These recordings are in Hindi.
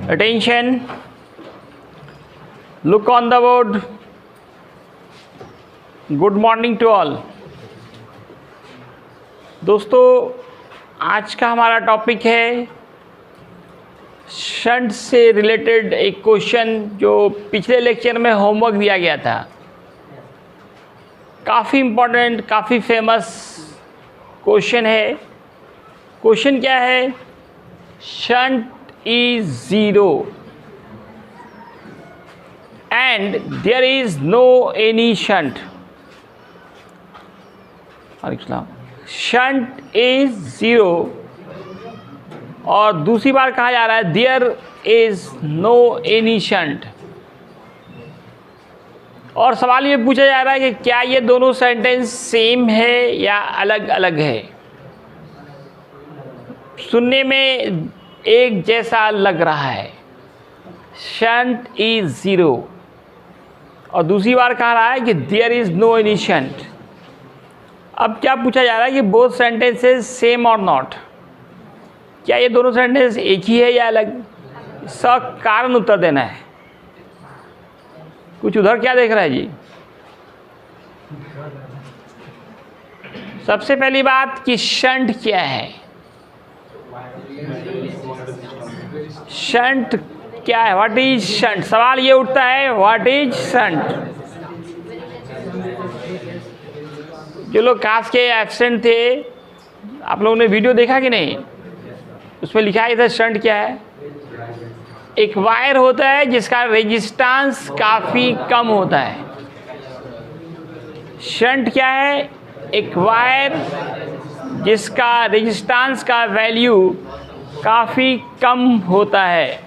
Attention, look on the board. Good morning to all. दोस्तों, आज का हमारा टॉपिक है शंट से रिलेटेड एक क्वेश्चन जो पिछले लेक्चर में होमवर्क दिया गया था। काफ़ी इम्पोर्टेंट, काफ़ी फेमस क्वेश्चन है। क्वेश्चन क्या है? Shunt is 0 and there is no any shunt. Shunt is 0 और दूसरी बार कहा जा रहा है there is no any shunt। और सवाल ये पूछा जा रहा है कि क्या ये दोनों सेंटेंस सेम है या अलग अलग है। सुनने में एक जैसा लग रहा है, शंट इज 0 और दूसरी बार कह रहा है कि there is no any shunt. अब क्या पूछा जा रहा है कि बोथ सेंटेंसेस सेम और नॉट, क्या ये दोनों सेंटेंस एक ही है या अलग? इसका कारण उत्तर देना है। कुछ उधर क्या देख रहा है जी? सबसे पहली बात कि शंट क्या है, शंट क्या है, व्हाट इज शंट। सवाल ये उठता है व्हाट इज शंट। जो लोग कास्ट के एब्सेंट थे, आप लोगों ने वीडियो देखा कि नहीं? उसमें लिखा है था शंट क्या है। एक वायर होता है जिसका रेजिस्टेंस काफ़ी कम होता है। शंट क्या है? एक वायर जिसका रेजिस्टेंस का वैल्यू काफ़ी कम होता है।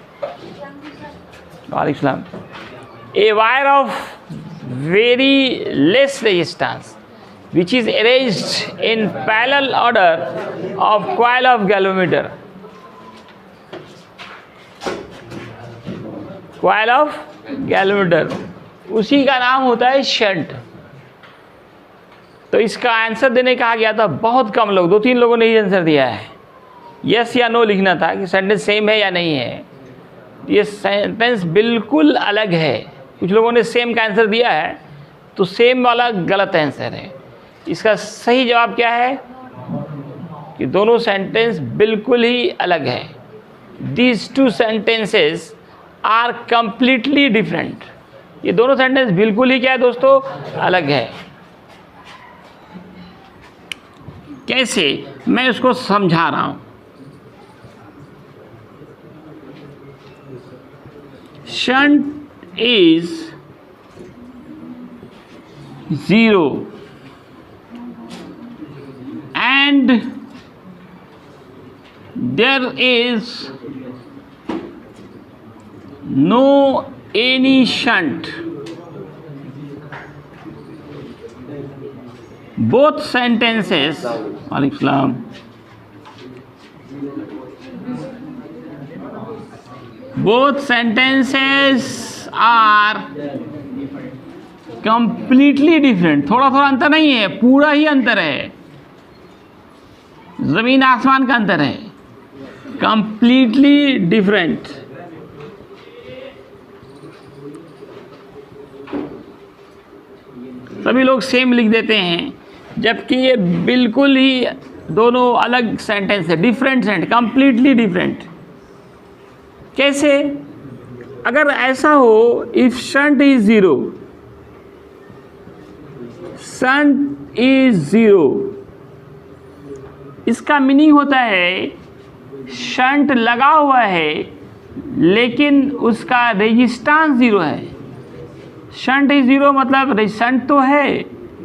वालेकुम। A wire of very less resistance which is arranged in parallel order of coil of galvanometer. Coil of galvanometer, उसी का नाम होता है शंट। तो इसका आंसर देने कहा गया था, बहुत कम लोग, 2-3 लोगों ने ही आंसर दिया है। यस या नो लिखना था कि सेंटेंस सेम है या नहीं है। ये सेंटेंस बिल्कुल अलग है। कुछ लोगों ने सेम का आंसर दिया है, तो सेम वाला गलत आंसर है। इसका सही जवाब क्या है कि दोनों सेंटेंस बिल्कुल ही अलग है। These two sentences are completely different. ये दोनों सेंटेंस बिल्कुल ही क्या है दोस्तों? अलग है। कैसे? मैं उसको समझा रहा हूं। Shunt is 0 and there is no any shunt. Both sentences, Alaikum, both sentences are completely different. थोड़ा थोड़ा अंतर नहीं है, पूरा ही अंतर है। जमीन आसमान का अंतर है। Completely different. सभी लोग सेम लिख देते हैं, जबकि ये बिल्कुल ही दोनों अलग सेंटेंस है। Different sentence, completely different. कैसे? अगर ऐसा हो, if shunt is 0, shunt is 0, इसका मीनिंग होता है शंट लगा हुआ है लेकिन उसका रेजिस्टेंस 0 है। शंट इज 0 मतलब शंट तो है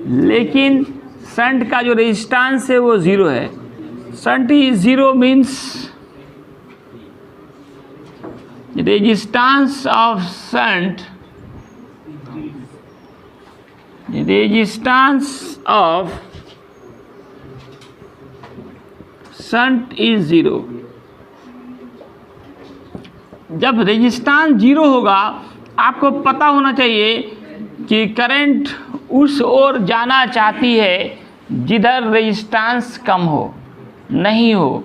लेकिन शंट का जो रेजिस्टेंस है वो 0 है। Shunt is 0 means resistance of shunt, resistance of shunt is 0। जब रेजिस्टेंस 0 होगा, आपको पता होना चाहिए कि करंट उस ओर जाना चाहती है जिधर रेजिस्टेंस कम हो, नहीं हो।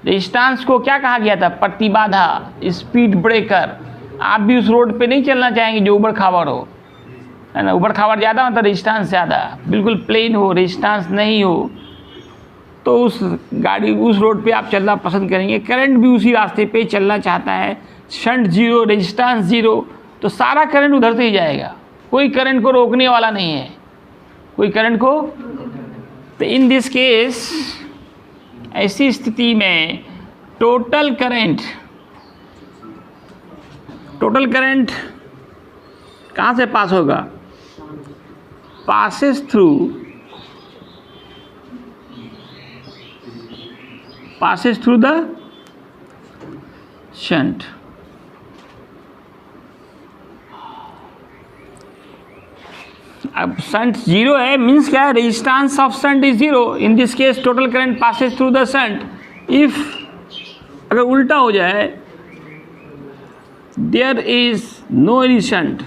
रेजिस्टेंस को क्या कहा गया था? प्रतिबाधा, स्पीड ब्रेकर। आप भी उस रोड पे नहीं चलना चाहेंगे जो उबड़ खाबड़ हो, है ना। उबड़ खाबड़ ज़्यादा मतलब रेजिस्टेंस ज़्यादा, बिल्कुल प्लेन हो, रेजिस्टेंस नहीं हो, तो उस गाड़ी उस रोड पे आप चलना पसंद करेंगे। करंट भी उसी रास्ते पे चलना चाहता है। शंट जीरो, रेजिस्टेंस जीरो, तो सारा करंट उधर से ही जाएगा, कोई करंट को रोकने वाला नहीं है, कोई करंट को। तो इन दिस केस, ऐसी स्थिति में टोटल करंट कहाँ से पास होगा? Passes through the shunt. अब शंट जीरो है, मीन्स क्या है? Resistance of shunt is zero. In this case total current passes through the shunt. If अगर उल्टा हो जाए, there is no any shunt.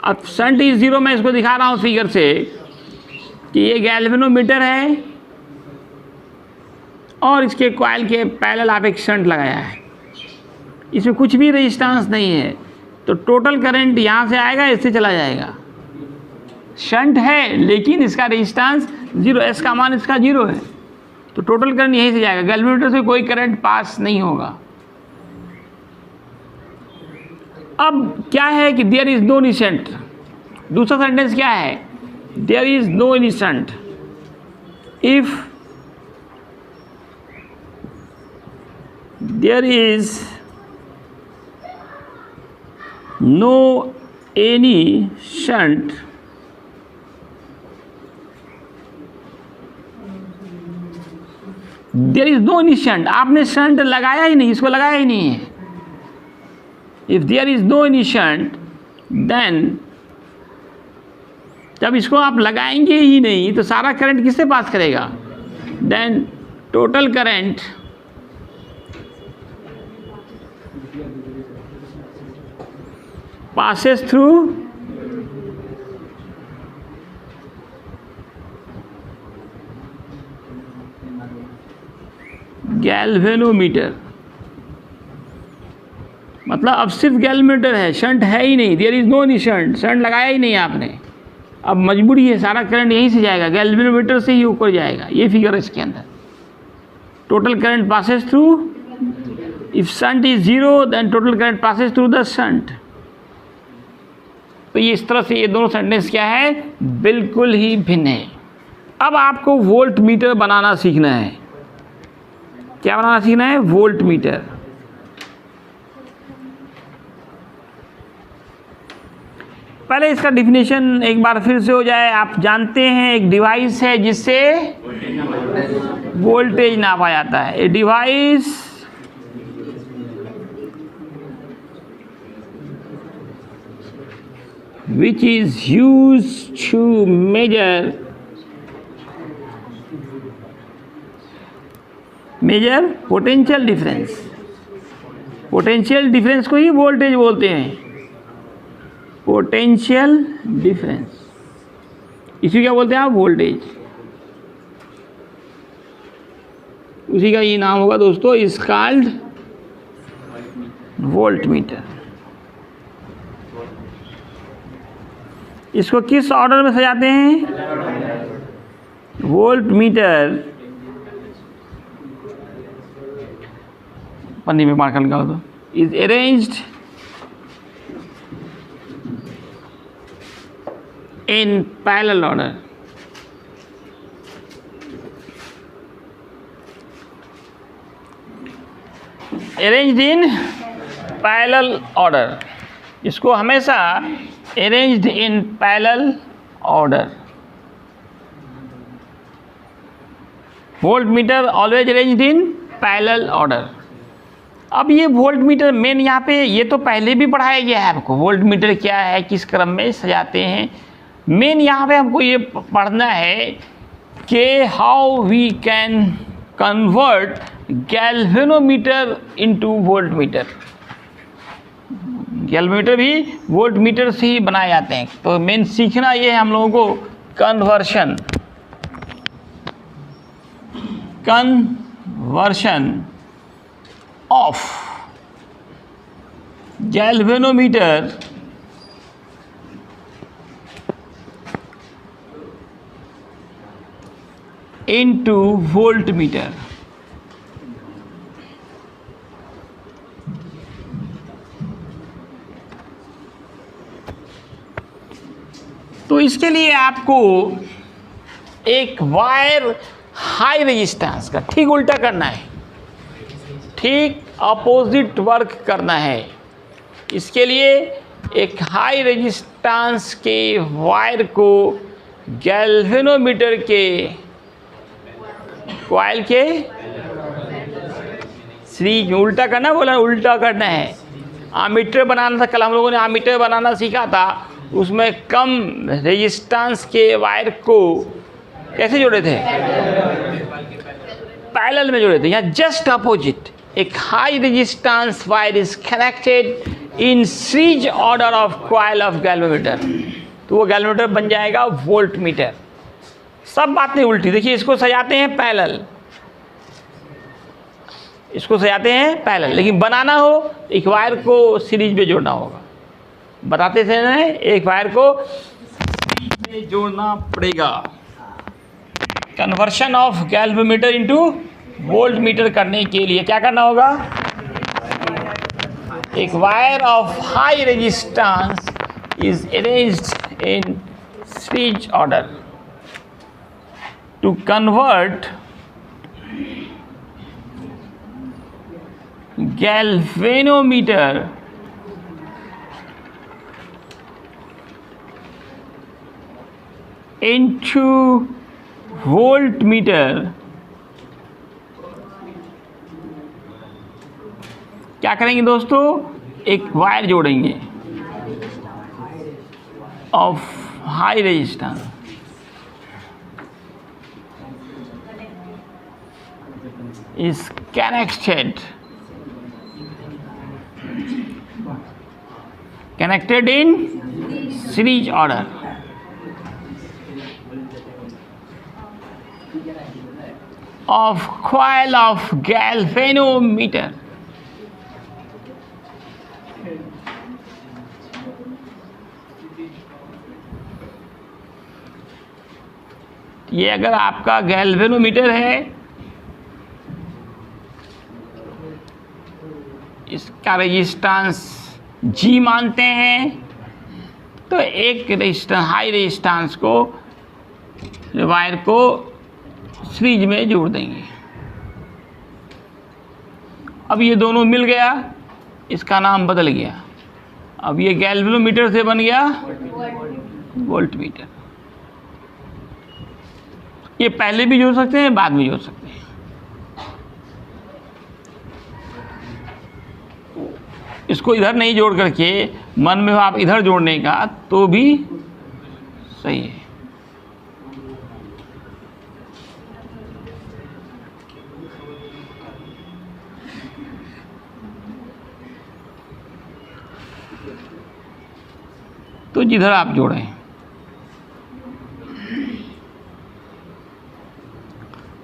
अब शंट इज जीरो, मैं इसको दिखा रहा हूँ फिगर से कि ये गैल्वेनोमीटर है और इसके कॉइल के पैरेलल आप एक शंट लगाया है, इसमें कुछ भी रेजिस्टेंस नहीं है, तो टोटल करंट यहाँ से आएगा, इससे चला जाएगा। शंट है लेकिन इसका रेजिस्टेंस जीरो, एस का मान इसका जीरो है, तो टोटल करंट यहीं से जाएगा, गैल्वेनोमीटर से कोई करंट पास नहीं होगा। अब क्या है कि there is no any shunt. दूसरा सेंटेंस क्या है? There is no any shunt if there is no any shunt there is no any shunt. आपने शंट लगाया ही नहीं, इसको लगाया ही नहीं है। If there is no any shunt, then जब इसको आप लगाएंगे ही नहीं तो सारा करंट किससे पास करेगा? Then total current passes through galvanometer. मतलब अब सिर्फ गैल्वेनोमीटर है, शंट है ही नहीं। There is no any shunt, shunt लगाया ही नहीं आपने, अब मजबूरी है, सारा करंट यहीं से जाएगा, गैल्वेनोमीटर से ही ऊपर जाएगा। ये फिगर है इसके अंदर। Total current passes through, if shunt is zero then total current passes through the shunt. तो ये इस तरह से ये दोनों सेंटेंस क्या है? बिल्कुल ही भिन्न है। अब आपको वोल्ट मीटर बनाना सीखना है। क्या बनाना सीखना है? Volt meter. पहले इसका डिफिनेशन एक बार फिर से हो जाए। आप जानते हैं एक डिवाइस है जिससे वोल्टेज नापा जाता है। A device which is used to measure potential difference। Potential difference को ही वोल्टेज बोलते हैं, पोटेंशियल डिफरेंस, इसी क्या बोलते हैं आप? वोल्टेज। उसी का ये नाम होगा दोस्तों, इज कॉल्ड वोल्ट मीटर। इसको किस ऑर्डर में सजाते हैं? वोल्ट मीटर, पन्नी में मार्कर लगा दो, is arranged in parallel order. Arranged in parallel order, इसको हमेशा arranged in parallel order। voltmeter always arranged in parallel order। अब ये वोल्टमीटर मेन यहाँ पे, ये तो पहले भी पढ़ाया गया है आपको, वोल्टमीटर क्या है, किस क्रम में सजाते हैं। मेन यहाँ पे हमको ये पढ़ना है कि how we can convert galvanometer into voltmeter. Galvanometer भी वोल्टमीटर से ही बनाए जाते हैं। तो मेन सीखना ये है हम लोगों को, conversion of galvanometer into voltmeter। तो इसके लिए आपको एक वायर हाई रेजिस्टेंस का ठीक उल्टा करना है, ठीक अपोजिट वर्क करना है। इसके लिए एक हाई रेजिस्टेंस के वायर को गैल्वेनोमीटर के कॉइल के सीरीज में उल्टा करना, बोला उल्टा करना है। आमीटर बनाना था, कल हम लोगों ने आमीटर बनाना सीखा था, उसमें कम रेजिस्टेंस के वायर को कैसे जोड़े थे, पैरेलल में जोड़े थे। यहाँ जस्ट अपोजिट, एक high resistance wire is connected in series order of coil of galvanometer, तो वो गैल्वेनोमीटर बन जाएगा वोल्टमीटर। सब बातें उल्टी। देखिए इसको सजाते हैं पैरेलल, इसको सजाते हैं पैरेलल, लेकिन बनाना हो एक वायर को सीरीज में जोड़ना होगा। बताते थे ना, एक वायर को सीरीज में जोड़ना पड़ेगा। Conversion of galvanometer into voltmeter करने के लिए क्या करना होगा, एक wire of high resistance is arranged in series order to convert galvanometer into voltmeter। क्या करेंगे दोस्तों, एक वायर जोड़ेंगे of high resistance, is connected in series order of coil of galvanometer। ये अगर आपका गैल्वेनोमीटर है, इसका रेजिस्टेंस जी मानते हैं, तो एक रेजिस्टेंस हाई रेजिस्टेंस को वायर को सीरीज में जोड़ देंगे। अब ये दोनों मिल गया, इसका नाम बदल गया, अब ये गैल्वेनोमीटर से बन गया वोल्टमीटर। ये पहले भी जोड़ सकते हैं, बाद में जोड़ सकते हैं। इसको इधर नहीं जोड़ करके मन में हो आप इधर जोड़ने का तो भी सही है। तो जिधर आप जोड़ें,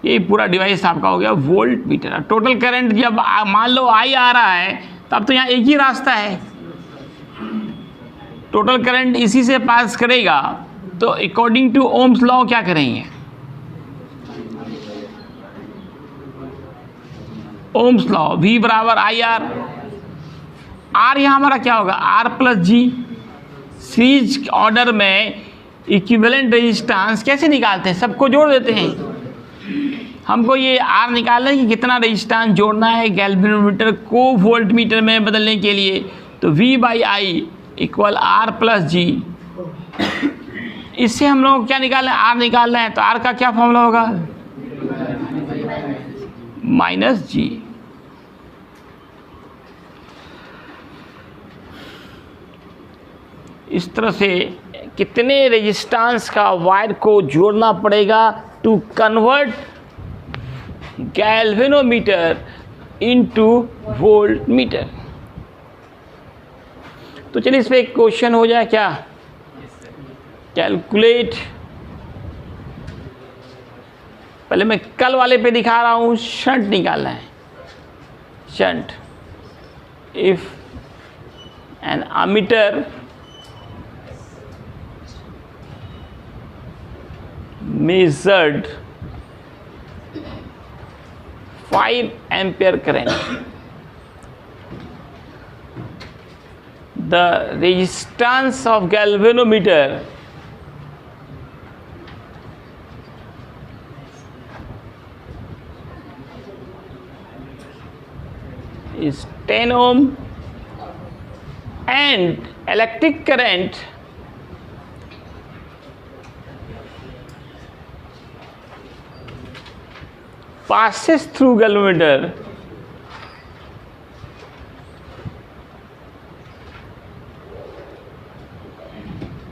ये पूरा डिवाइस आपका हो गया वोल्ट मीटर। टोटल करंट जब मान लो आई आ रहा है, तब तो यहाँ एक ही रास्ता है, टोटल करंट इसी से पास करेगा। तो अकॉर्डिंग टू ओम्स लॉ क्या करेंगे, ओम्स लॉ V बराबर आई आर। आर यहाँ हमारा क्या होगा, R plus G. Series order में इक्विवेलेंट रेजिस्टेंस कैसे निकालते हैं, सबको जोड़ देते हैं। हमको ये आर निकालना है कि कितना रेजिस्टेंस जोड़ना है गैल्वेनोमीटर को वोल्टमीटर में बदलने के लिए। तो V by I equal R plus G. इससे हम लोग क्या निकालना है, आर निकालना है। तो आर का क्या फॉर्मूला होगा, माइनस जी। इस तरह से कितने रेजिस्टेंस का वायर को जोड़ना पड़ेगा to convert galvanometer into voltmeter. तो चलिए इस पे एक क्वेश्चन हो जाए क्या, कैलकुलेट। पहले मैं कल वाले पे दिखा रहा हूँ, शंट निकालना है, shunt. if an ammeter measured 5 ampere current, the resistance of galvanometer is 10 ohm and electric current passes through galvanometer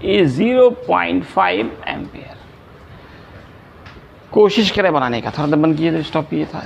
is 0.5 ampere. कोशिश करें बनाने का, थोड़ा दम बंद किए तो स्टॉप किए था।